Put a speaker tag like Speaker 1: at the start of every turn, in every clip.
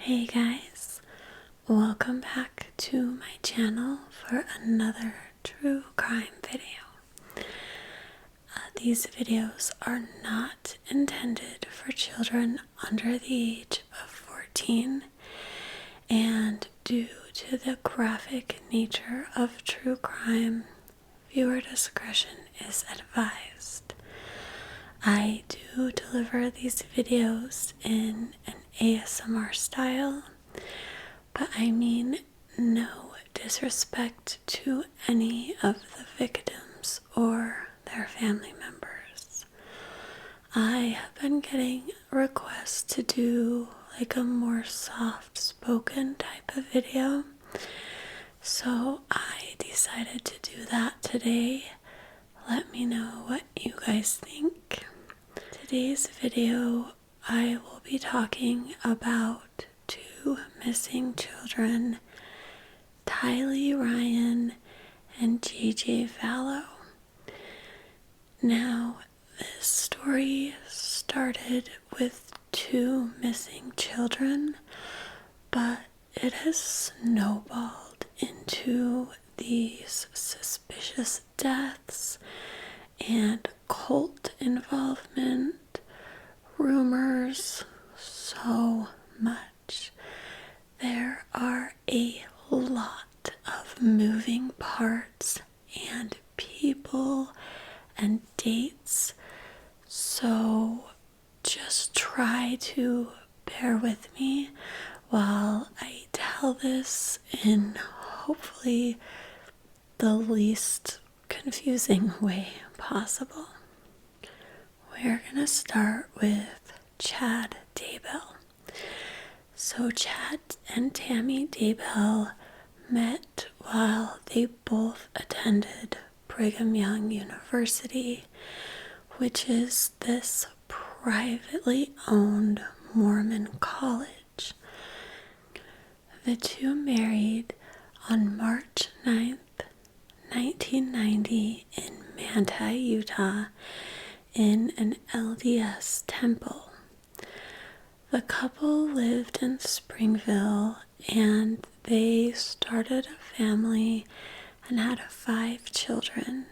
Speaker 1: Hey guys, welcome back to my channel for another true crime video. These videos are not intended for children under the age of 14, and due to the graphic nature of true crime, viewer discretion is advised. I do deliver these videos in an ASMR style, but I mean no disrespect to any of the victims or their family members. I have been getting requests to do like a more soft-spoken type of video, so I decided to do that today. Let me know what you guys think. Today's video, I will be talking about two missing children, Tylee Ryan and JJ Vallow. Now, this story started with two missing children, but it has snowballed into these suspicious deaths and cult involvement, rumors, so much. There are a lot of moving parts and people and dates, so just try to bear with me while I tell this in hopefully the least confusing way possible. We're gonna start with Chad Daybell. So Chad and Tammy Daybell met while they both attended Brigham Young University, which is this privately owned Mormon college. The two married on March 9th, 1990 in Manti, Utah, in an LDS temple. The couple lived in Springville and they started a family and had 5 children.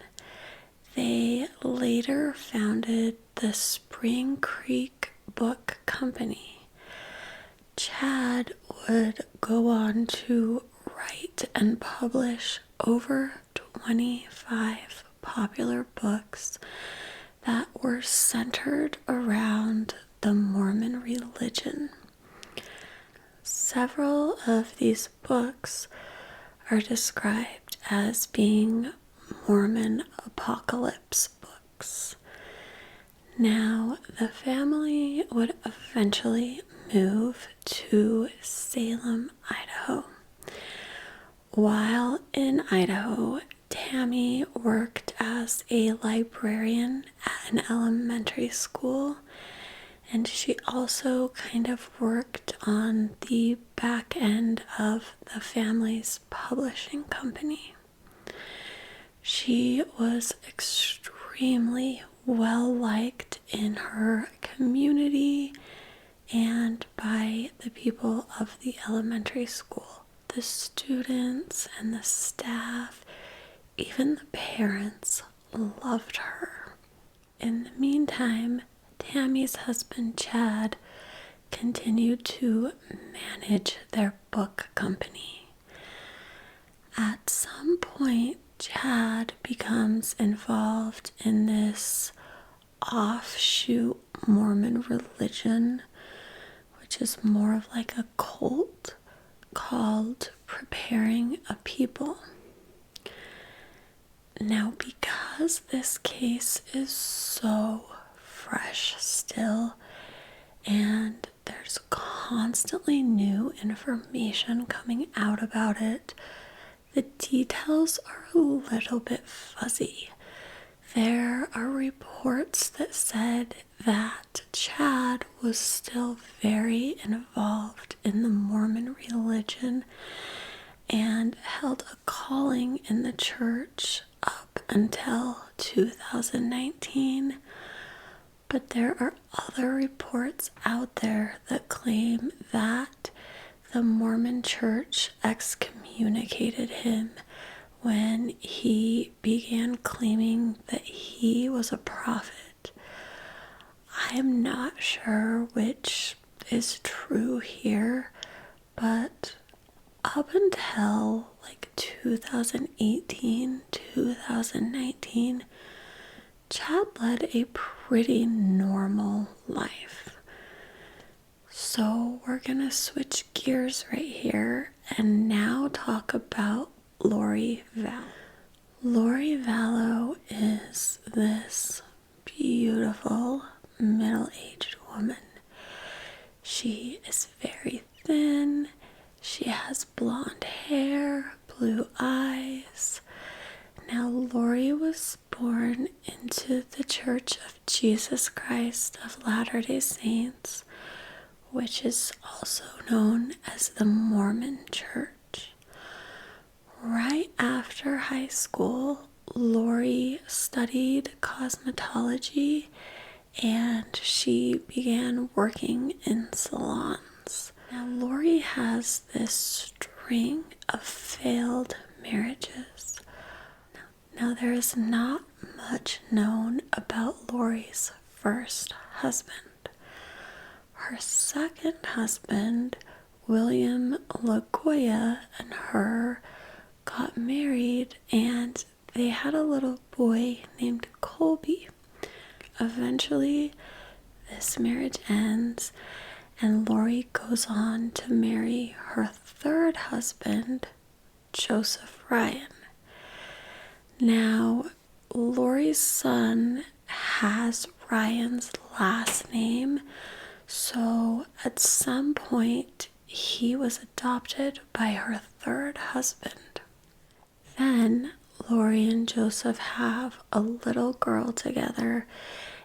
Speaker 1: They later founded the Spring Creek Book Company. Chad would go on to write and publish over 25 popular books that were centered around the Mormon religion. Several of these books are described as being Mormon apocalypse books. Now, the family would eventually move to Salem, Idaho. While in Idaho, Tammy worked as a librarian at an elementary school, and she also kind of worked on the back end of the family's publishing company. She was extremely well liked in her community and by the people of the elementary school. The students and the staff, even the parents, loved her. In the meantime, Tammy's husband Chad continued to manage their book company. At some point, Chad becomes involved in this offshoot Mormon religion, which is more of like a cult called Preparing a People. Now, because this case is so fresh still, and there's constantly new information coming out about it, the details are a little bit fuzzy. There are reports that said that Chad was still very involved in the Mormon religion and held a calling in the church up until 2019. But there are other reports out there that claim that the Mormon Church excommunicated him when he began claiming that he was a prophet. I am not sure which is true here, but up until like 2018, 2019, Chad led a pretty normal life. So we're gonna switch gears right here and now talk about Lori Vallow. Lori Vallow is this beautiful middle-aged woman. She is very thin. She has blonde hair, blue eyes. Now, Lori was born into the Church of Jesus Christ of Latter-day Saints, which is also known as the Mormon Church. Right after high school, Lori studied cosmetology and she began working in salons. Now, Lori has this string of failed marriages. Now, there is not much known about Lori's first husband. Her second husband, William LaGoya, and her got married and they had a little boy named Colby. Eventually, this marriage ends and Lori goes on to marry her third husband, Joseph Ryan. Now, Lori's son has Ryan's last name, so at some point he was adopted by her third husband. Then Lori and Joseph have a little girl together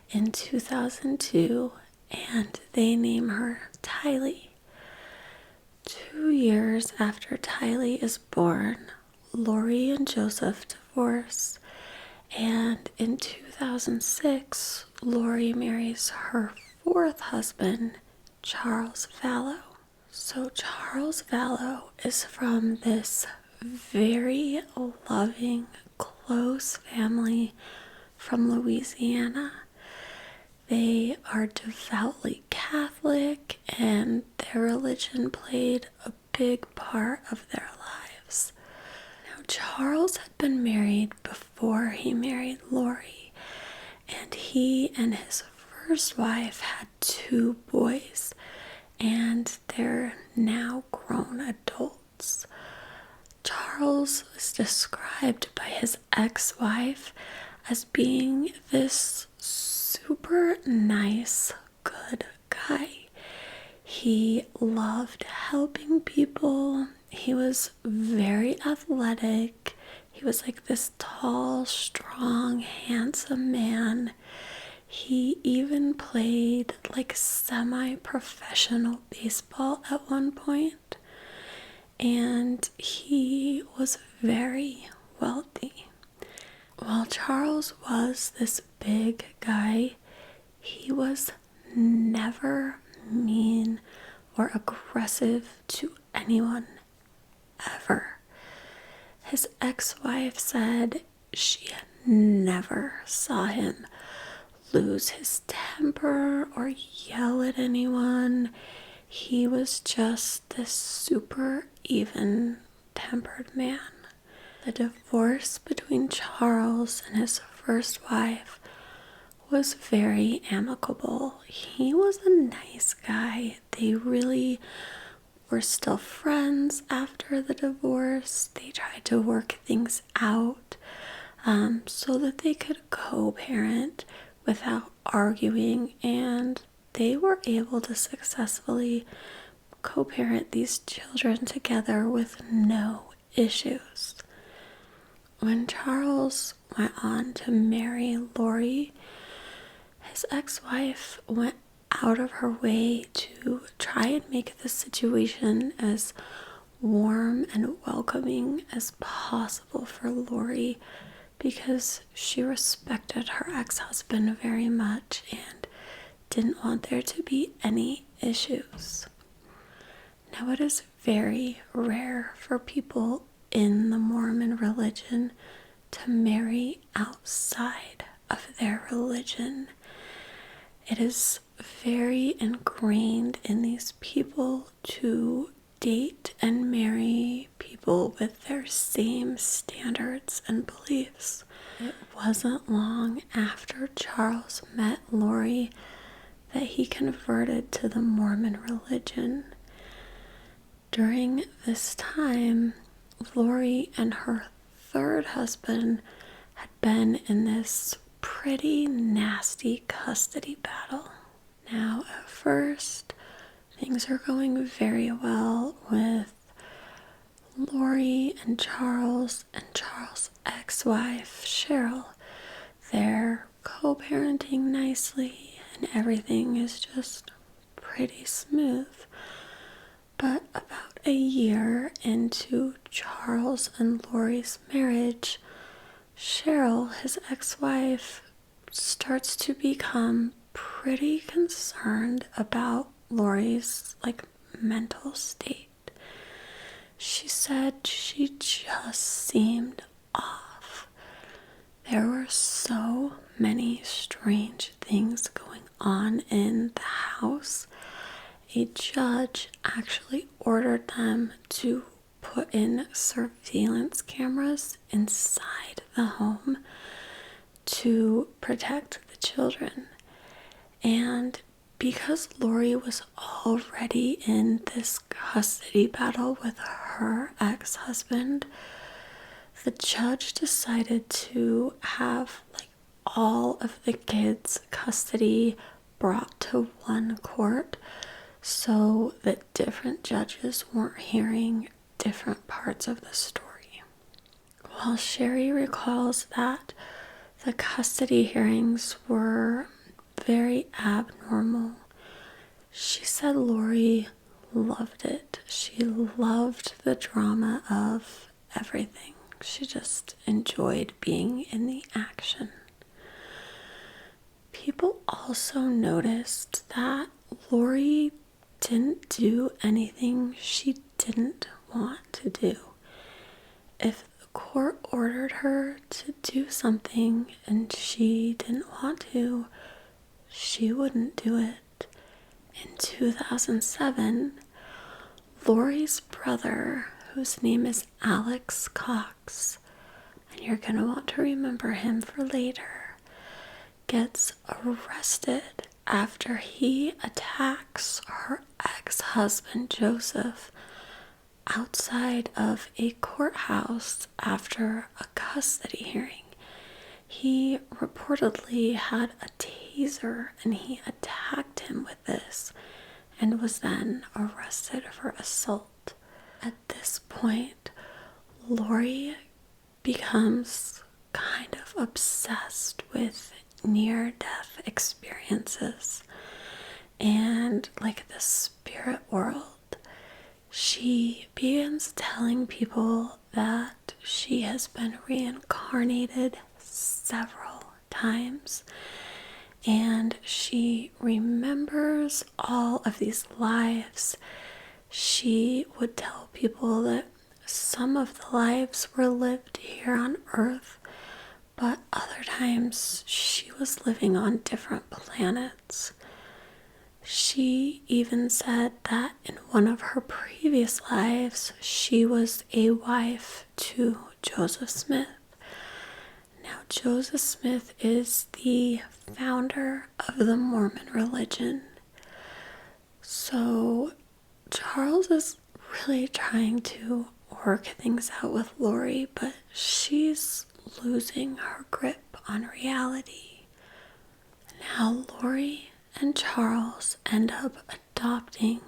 Speaker 1: in 2002 and they name her Tylee. 2 years after Tylee is born, Lori and Joseph divorce, and in 2006, Lori marries her fourth husband, Charles Vallow. So Charles Vallow is from this very loving, close family from Louisiana. They are devoutly Catholic, and their religion played a big part of their lives. Now, Charles had been married before he married Lori, and he and his first wife had 2 boys, and they're now grown adults. Charles was described by his ex-wife as being this super nice, good guy. He loved helping people. He was very athletic. He was like this tall, strong, handsome man. He even played like semi-professional baseball at one point. And he was very wealthy. While Charles was this big guy, he was never mean or aggressive to anyone, ever. His ex-wife said she never saw him lose his temper or yell at anyone. He was just this super even-tempered man. The divorce between Charles and his first wife was very amicable. He was a nice guy. They really were still friends after the divorce. They tried to work things out so that they could co-parent without arguing, and they were able to successfully co-parent these children together with no issues. When Charles went on to marry Lori, his ex-wife went out of her way to try and make the situation as warm and welcoming as possible for Lori because she respected her ex-husband very much and didn't want there to be any issues. Now, it is very rare for people in the Mormon religion to marry outside of their religion. It is very ingrained in these people to date and marry people with their same standards and beliefs. It wasn't long after Charles met Lori that he converted to the Mormon religion. During this time, Lori and her third husband had been in this pretty nasty custody battle. Now, at first, things are going very well with Lori and Charles' ex-wife, Cheryl. They're co-parenting nicely and everything is just pretty smooth. But about a year into Charles and Lori's marriage, Cheryl, his ex-wife, starts to become pretty concerned about Lori's mental state. She said she just seemed off. There were so many strange things going on in the house. A judge actually ordered them to put in surveillance cameras inside the home to protect the children. And because Lori was already in this custody battle with her ex-husband, the judge decided to have all of the kids' custody brought to one court so that different judges weren't hearing different parts of the story. While Sherry recalls that the custody hearings were very abnormal, she said Lori loved it. She loved the drama of everything. She just enjoyed being in the action. People also noticed that Lori didn't do anything she didn't want to do. If the court ordered her to do something and she didn't want to, she wouldn't do it. In 2007, Lori's brother, whose name is Alex Cox, and you're going to want to remember him for later, gets arrested after he attacks her ex-husband Joseph outside of a courthouse after a custody hearing. He reportedly had a taser and he attacked him with this and was then arrested for assault. At this point, Lori becomes kind of obsessed with near-death experiences and the spirit world. She begins telling people that she has been reincarnated several times and she remembers all of these lives. She would tell people that some of the lives were lived here on Earth, but other times she was living on different planets. She even said that in one of her previous lives, she was a wife to Joseph Smith. Now, Joseph Smith is the founder of the Mormon religion. So Charles is really trying to work things out with Lori, but she's losing her grip on reality. Now, Lori and Charles end up adopting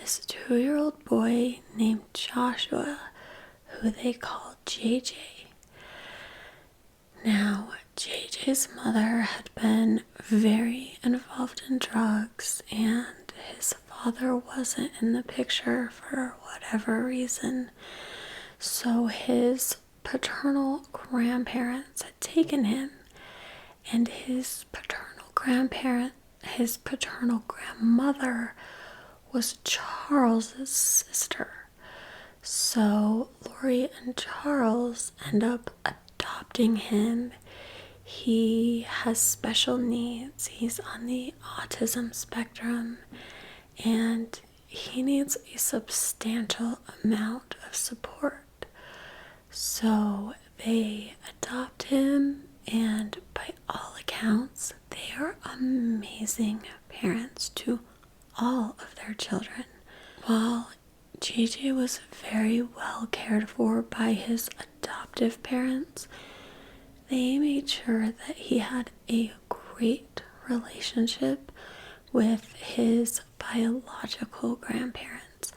Speaker 1: this 2-year-old boy named Joshua, who they call JJ. Now, JJ's mother had been very involved in drugs, and his father wasn't in the picture for whatever reason. So his paternal grandparents had taken him, and his paternal grandmother was Charles's sister. So Lori and Charles end up adopting him. He has special needs. He's on the autism spectrum, and he needs a substantial amount of support. So they adopt him, and by all accounts, they are amazing parents to all of their children. While JJ was very well cared for by his adoptive parents, they made sure that he had a great relationship with his biological grandparents,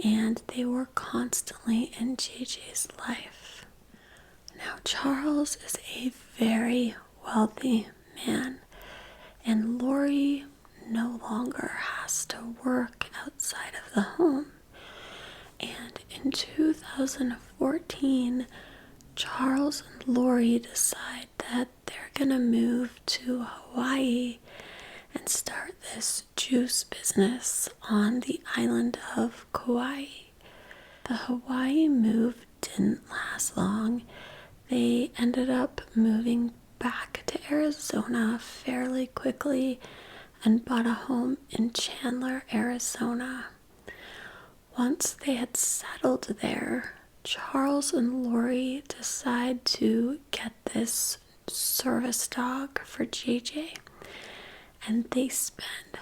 Speaker 1: and they were constantly in JJ's life. Now, Charles is a very wealthy man, and Lori no longer has to work outside of the home. And in 2014, Charles and Lori decide that they're gonna move to Hawaii and start this juice business on the island of Kauai. The Hawaii move didn't last long. They ended up moving back to Arizona fairly quickly and bought a home in Chandler, Arizona. Once they had settled there, Charles and Lori decide to get this service dog for JJ, and they spend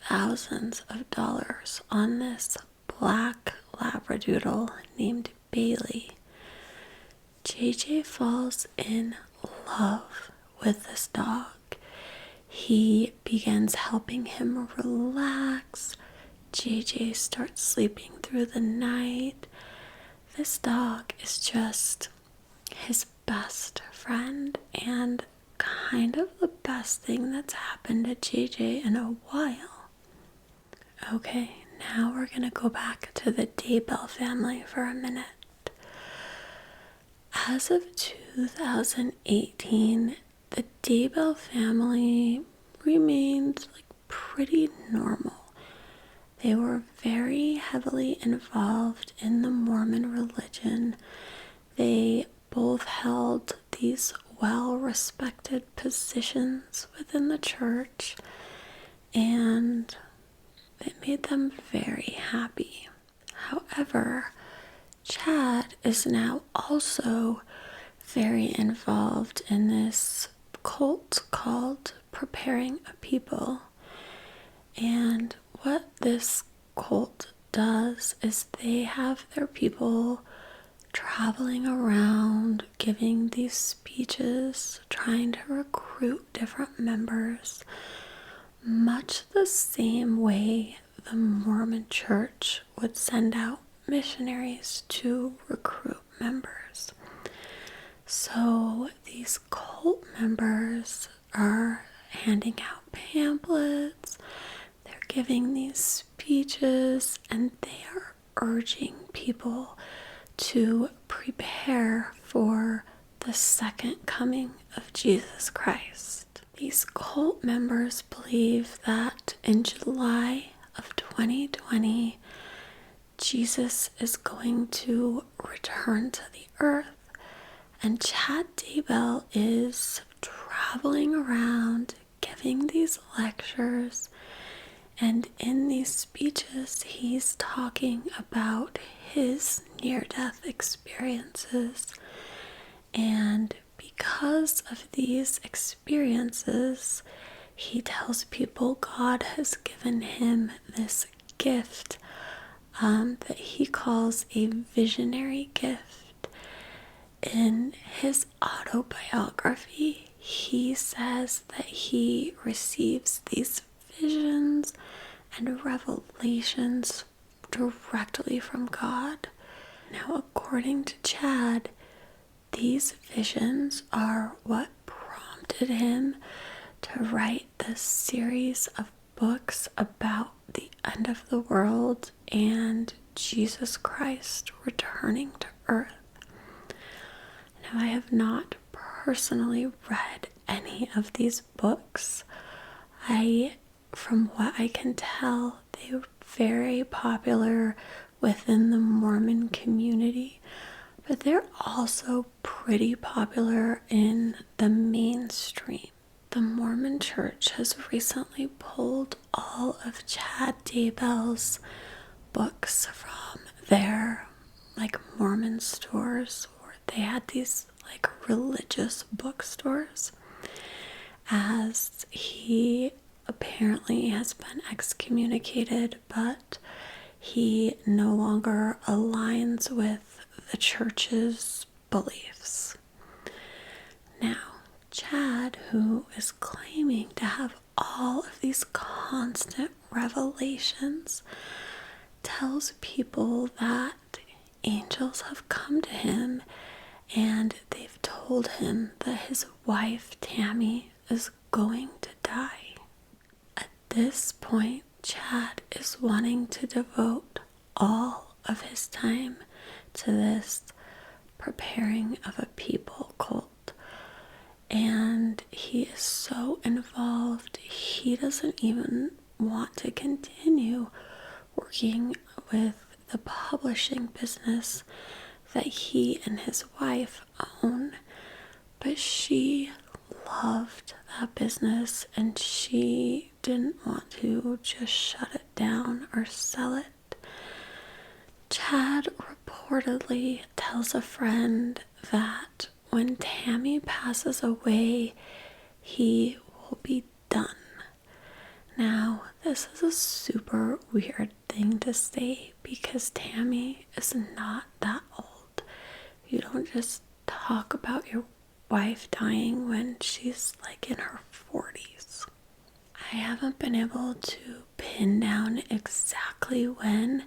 Speaker 1: thousands of dollars on this black labradoodle named Bailey. JJ falls in love with this dog. He begins helping him relax. JJ starts sleeping through the night. This dog is just his best friend and kind of the best thing that's happened to JJ in a while. Okay, now we're gonna go back to the Daybell family for a minute. As of 2018, the Daybell family remained pretty normal. They were very heavily involved in the Mormon religion. They both held these well-respected positions within the church, and it made them very happy. However, Chad is now also very involved in this cult called Preparing a People. And what this cult does is they have their people traveling around giving these speeches, trying to recruit different members, much the same way the Mormon church would send out missionaries to recruit members. So these cult members are handing out pamphlets, they're giving these speeches, and they are urging people to prepare for the second coming of Jesus Christ. These cult members believe that in July of 2020, Jesus is going to return to the earth, and Chad Daybell is traveling around giving these lectures, and in these speeches he's talking about his near-death experiences. And because of these experiences, he tells people God has given him this gift that he calls a visionary gift. In his autobiography, he says that he receives these visions and revelations directly from God. Now, according to Chad, these visions are what prompted him to write this series of books about the end of the world and Jesus Christ returning to earth. Now, I have not personally read any of these books. From what I can tell, They were very popular within the Mormon community, but they're also pretty popular in the mainstream. The Mormon Church has recently pulled all of Chad Daybell's books from their Mormon stores, or they had these religious bookstores, as he apparently has been excommunicated, but he no longer aligns with the church's beliefs. Now, Chad, who is claiming to have all of these constant revelations, tells people that angels have come to him and they've told him that his wife Tammy is going to die. At this point, Chad is wanting to devote all of his time to this preparing of a people cult, and he is so involved he doesn't even want to continue working with the publishing business that he and his wife own. But she loved that business and she didn't want to just shut it down or sell it. Chad reportedly tells a friend that when Tammy passes away, he will be done. Now, this is a super weird thing to say because Tammy is not that old. You don't just talk about your wife dying when she's in her 40s. I haven't been able to pin down exactly when,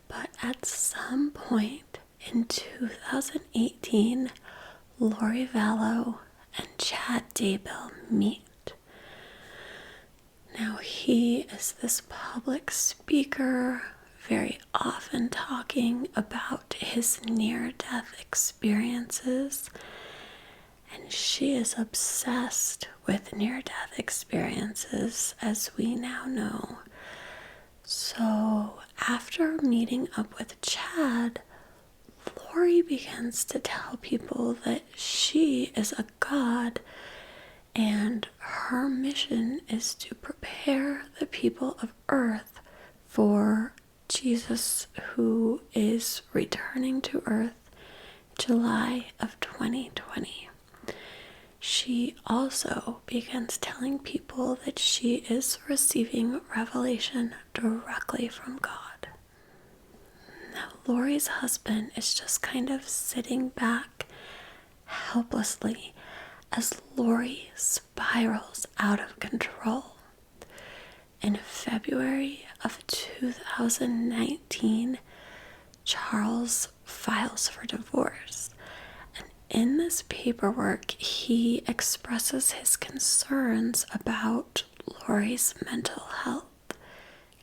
Speaker 1: but at some point in 2018, Lori Vallow and Chad Daybell meet. Now, he is this public speaker, very often talking about his near-death experiences, and she is obsessed with near-death experiences, as we now know. So, after meeting up with Chad, Lori begins to tell people that she is a god and her mission is to prepare the people of Earth for Jesus, who is returning to Earth July of 2020. She also begins telling people that she is receiving revelation directly from God. Now, Lori's husband is just kind of sitting back helplessly as Lori spirals out of control. In February of 2019, Charles files for divorce. And in this paperwork, he expresses his concerns about Lori's mental health.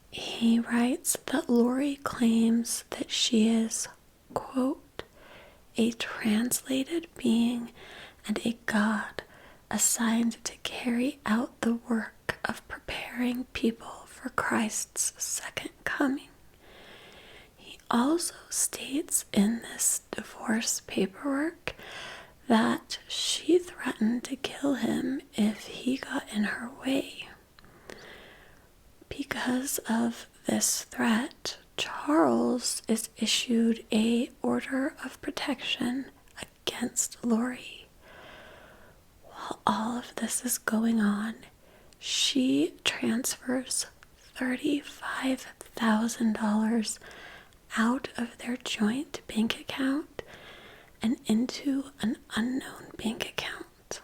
Speaker 1: He writes that Lori claims that she is, quote, a translated being and a god assigned to carry out the work of preparing people for Christ's second coming. He also states in this divorce paperwork that she threatened to kill him if he got in her way. Because of this threat, Charles is issued an order of protection against Lori. While all of this is going on, she transfers $35,000 out of their joint bank account and into an unknown bank account.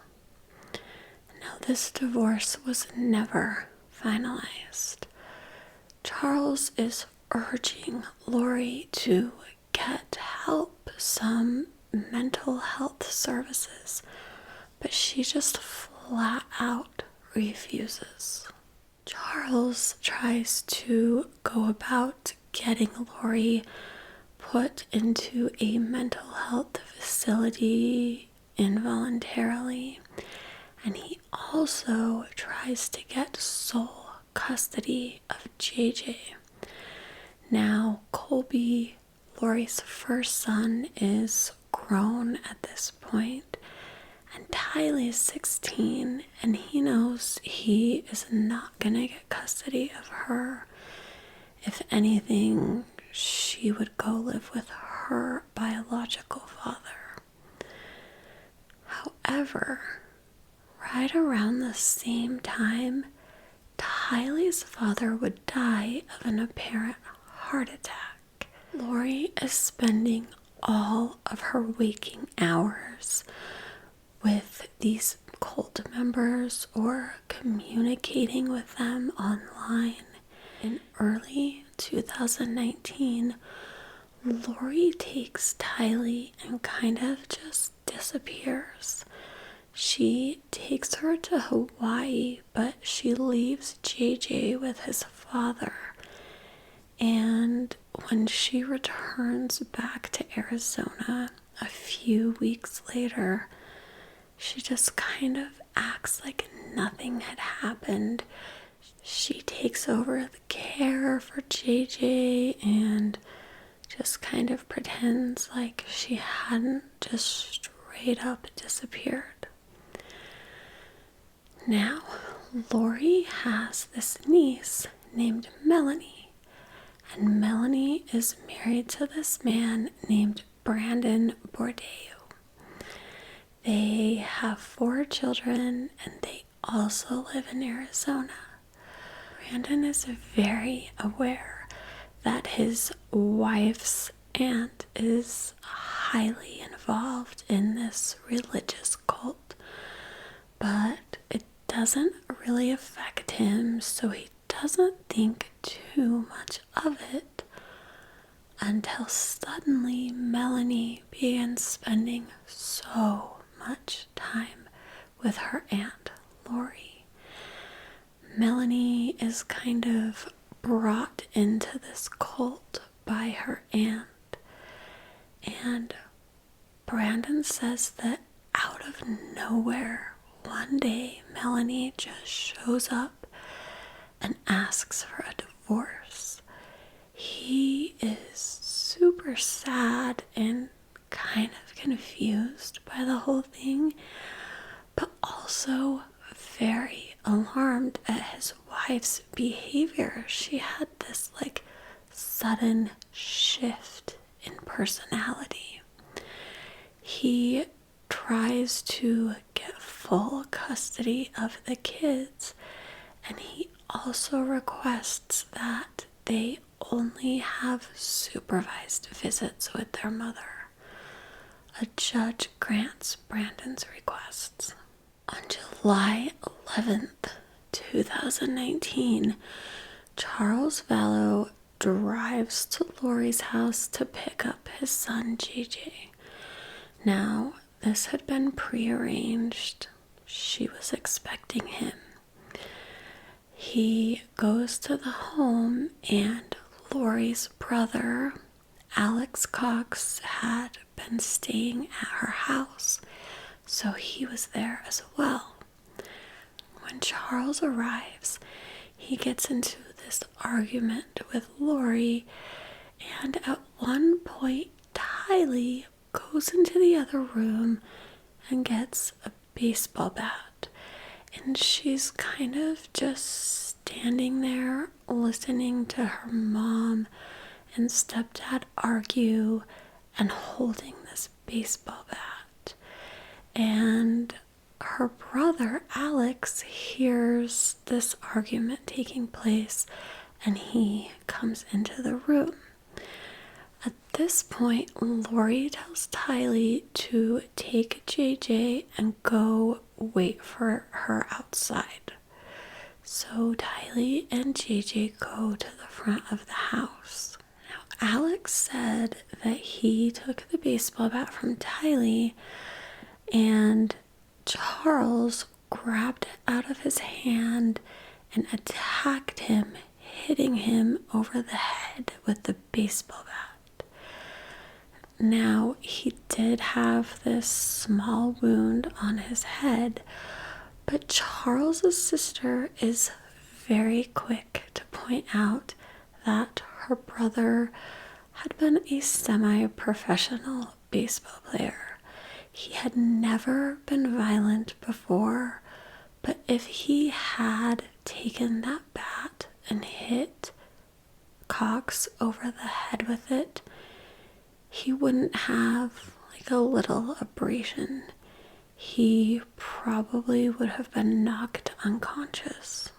Speaker 1: Now, this divorce was never finalized. Charles is urging Lori to get help, some mental health services, but she just flat out refuses. Charles tries to go about getting Lori put into a mental health facility involuntarily, and he also tries to get soul custody of JJ. Now, Colby, Lori's first son, is grown at this point, and Tylee is 16, and he knows he is not gonna get custody of her. If anything, she would go live with her biological father. However, right around the same time, Tylee's father would die of an apparent heart attack. Lori is spending all of her waking hours with these cult members or communicating with them online. In early 2019, Lori takes Tylee and kind of just disappears. She takes her to Hawaii, but she leaves JJ with his father. And when she returns back to Arizona a few weeks later, she just kind of acts like nothing had happened. She takes over the care for JJ and just kind of pretends like she hadn't just straight up disappeared. Now, Lori has this niece named Melanie, and Melanie is married to this man named Brandon Bourdeau. They have 4 children, and they also live in Arizona. Brandon is very aware that his wife's aunt is highly involved in this religious cult, but it doesn't really affect him, so he doesn't think too much of it until suddenly Melanie begins spending so much time with her aunt Lori. Melanie is kind of brought into this cult by her aunt, and Brandon says that out of nowhere, one day Melanie just shows up and asks for a divorce. He is super sad and kind of confused by the whole thing, but also very alarmed at his wife's behavior. She had this sudden shift in personality. He tries to get full custody of the kids, and he also requests that they only have supervised visits with their mother. A judge grants Brandon's requests. On July 11th, 2019, Charles Vallow drives to Lori's house to pick up his son JJ. Now, this had been prearranged. She was expecting him. He goes to the home, and Lori's brother, Alex Cox, had been staying at her house, so he was there as well. When Charles arrives, he gets into this argument with Lori, and at one point, Tylee goes into the other room and gets a baseball bat, and she's kind of just standing there listening to her mom and stepdad argue and holding this baseball bat. And her brother Alex hears this argument taking place, and he comes into the room. At this point, Lori tells Tylee to take JJ and go wait for her outside. So Tylee and JJ go to the front of the house. Now, Alex said that he took the baseball bat from Tylee, and Charles grabbed it out of his hand and attacked him, hitting him over the head with the baseball bat. Now, he did have this small wound on his head, but Charles's sister is very quick to point out that her brother had been a semi-professional baseball player. He had never been violent before, but if he had taken that bat and hit Cox over the head with it, he wouldn't have like a little abrasion. He probably would have been knocked unconscious.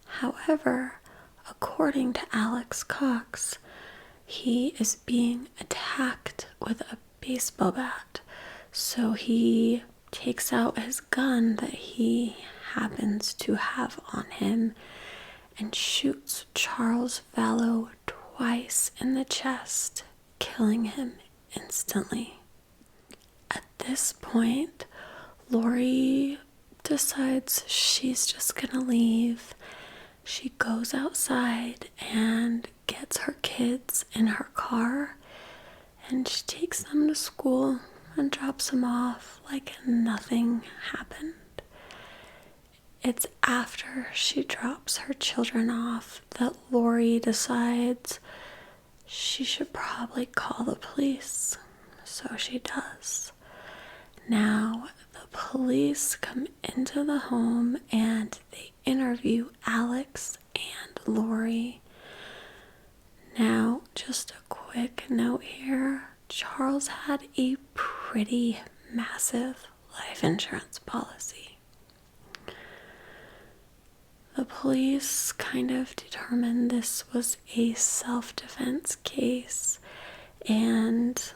Speaker 1: However, according to Alex Cox, he is being attacked with a baseball bat, so he takes out his gun that he happens to have on him and shoots Charles Vallow twice in the chest, killing him instantly. At this point, Lori decides she's just gonna leave. She goes outside and gets her kids in her car, and she takes them to school and drops them off like nothing happened. It's after she drops her children off that Lori decides she should probably call the police. So she does. Now, the police come into the home and they interview Alex and Lori. Now, just a quick note here. Charles had a pretty massive life insurance policy. The police kind of determined this was a self-defense case, and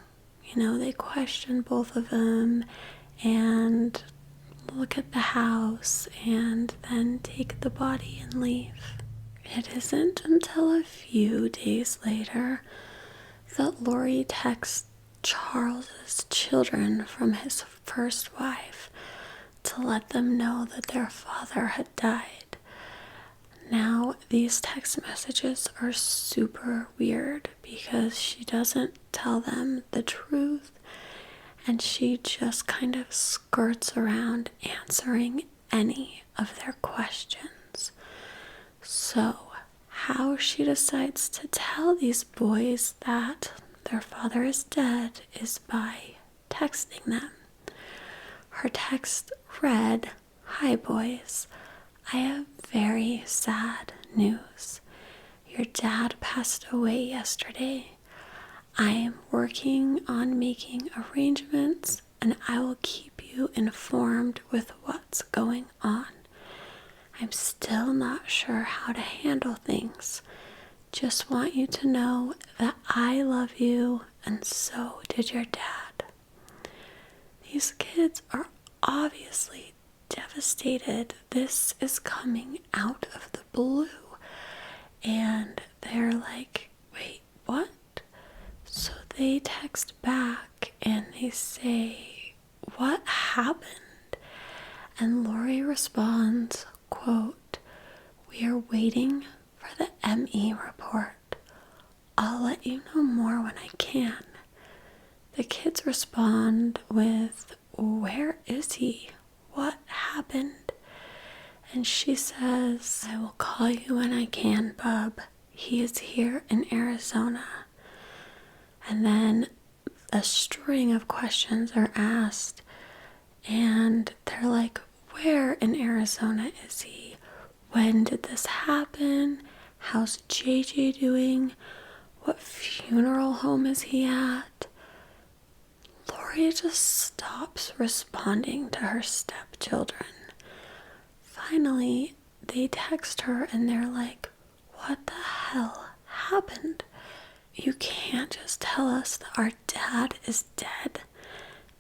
Speaker 1: they questioned both of them and look at the house and then take the body and leave. It isn't until a few days later that Lori texts Charles's children from his first wife to let them know that their father had died. Now, these text messages are super weird because she doesn't tell them the truth, and she just kind of skirts around answering any of their questions. So, how she decides to tell these boys that their father is dead is by texting them. Her text read, "Hi boys, I have very sad news. Your dad passed away yesterday. I am working on making arrangements and I will keep you informed with what's going on. I'm still not sure how to handle things. Just want you to know that I love you and so did your dad." These kids are obviously devastated. This is coming out of the blue. And they're like, "Wait, what?" So they text back and they say, "What happened?" And Lori responds, quote, "We are waiting for the ME report. I'll let you know more when I can." The kids respond with, "Where is he? What happened?" And she says, "I will call you when I can, bub. He is here in Arizona." And then a string of questions are asked, and they're like, "Where in Arizona is he? When did this happen? How's JJ doing? What funeral home is he at?" Lori just stops responding to her stepchildren. Finally, they text her and they're like, "What the hell happened? You can't just tell us that our dad is dead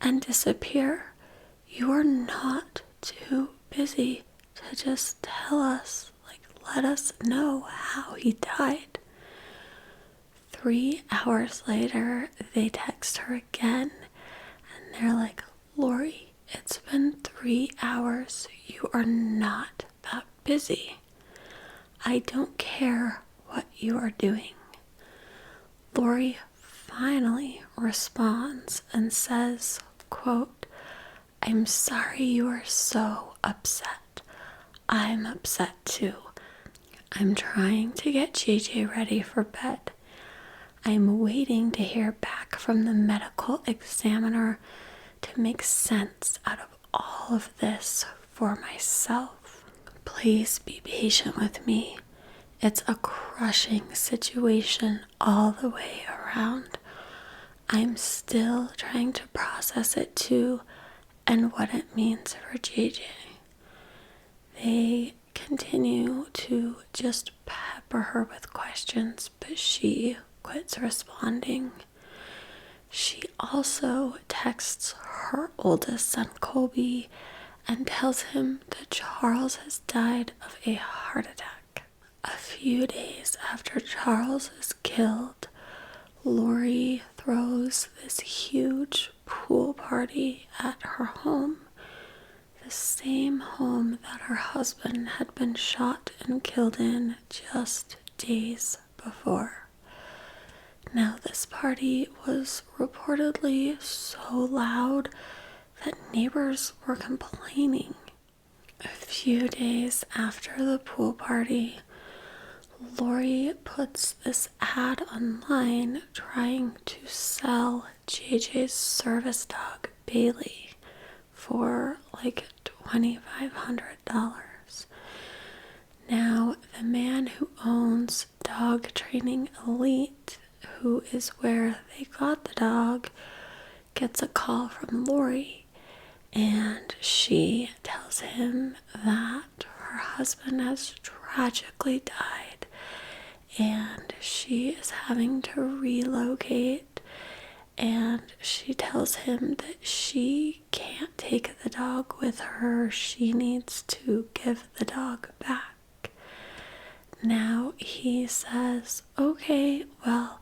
Speaker 1: and disappear. You are not too busy to just tell us, let us know how he died." 3 hours later, they text her again and they're like, "Lori, it's been 3 hours. You are not that busy. I don't care what you are doing." Lori finally responds and says, quote, "I'm sorry you are so upset. I'm upset too. I'm trying to get JJ ready for bed. I'm waiting to hear back from the medical examiner to make sense out of all of this for myself. Please be patient with me. It's a crushing situation all the way around. I'm still trying to process it too, and what it means for JJ. They continue to just pepper her with questions, but she quits responding. She also texts her oldest son, Colby, and tells him that Charles has died of a heart attack. A few days after Charles is killed, Lori throws this huge pool party at her home, the same home that her husband had been shot and killed in just days before. Now, this party was reportedly so loud that neighbors were complaining. A few days after the pool party, Lori puts this ad online trying to sell JJ's service dog, Bailey, for like $2,500. Now, the man who owns Dog Training Elite, who is where they got the dog, gets a call from Lori, and she tells him that her husband has tragically died and she is having to relocate, and she tells him that she can't take the dog with her. She needs to give the dog back. Now he says, okay, well,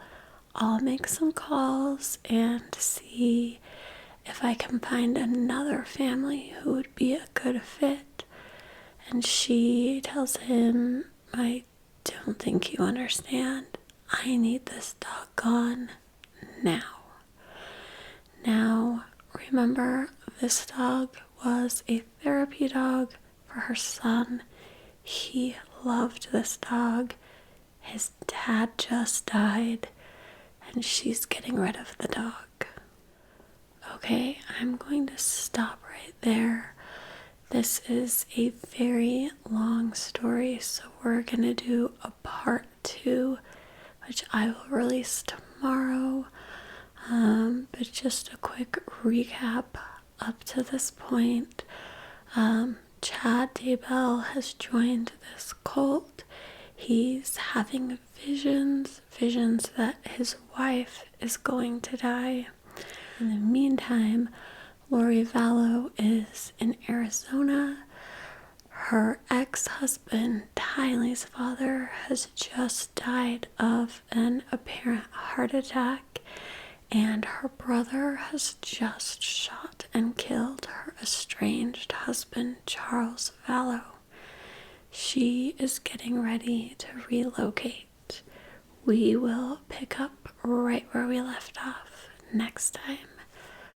Speaker 1: I'll make some calls and see if I can find another family who would be a good fit. And she tells him, I don't think you understand. I need this dog gone now. Now, remember, this dog was a therapy dog for her son. He loved this dog. His dad just died, and she's getting rid of the dog. Okay, I'm going to stop right there. This is a very long story, so we're going to do a part 2, which I will release tomorrow. But just a quick recap up to this point. Chad Daybell has joined this cult. He's having visions that his wife is going to die. In the meantime, Lori Vallow is in Arizona. Her ex-husband, Tylee's father, has just died of an apparent heart attack, and her brother has just shot and killed her estranged husband, Charles Vallow. She is getting ready to relocate. We will pick up right where we left off next time.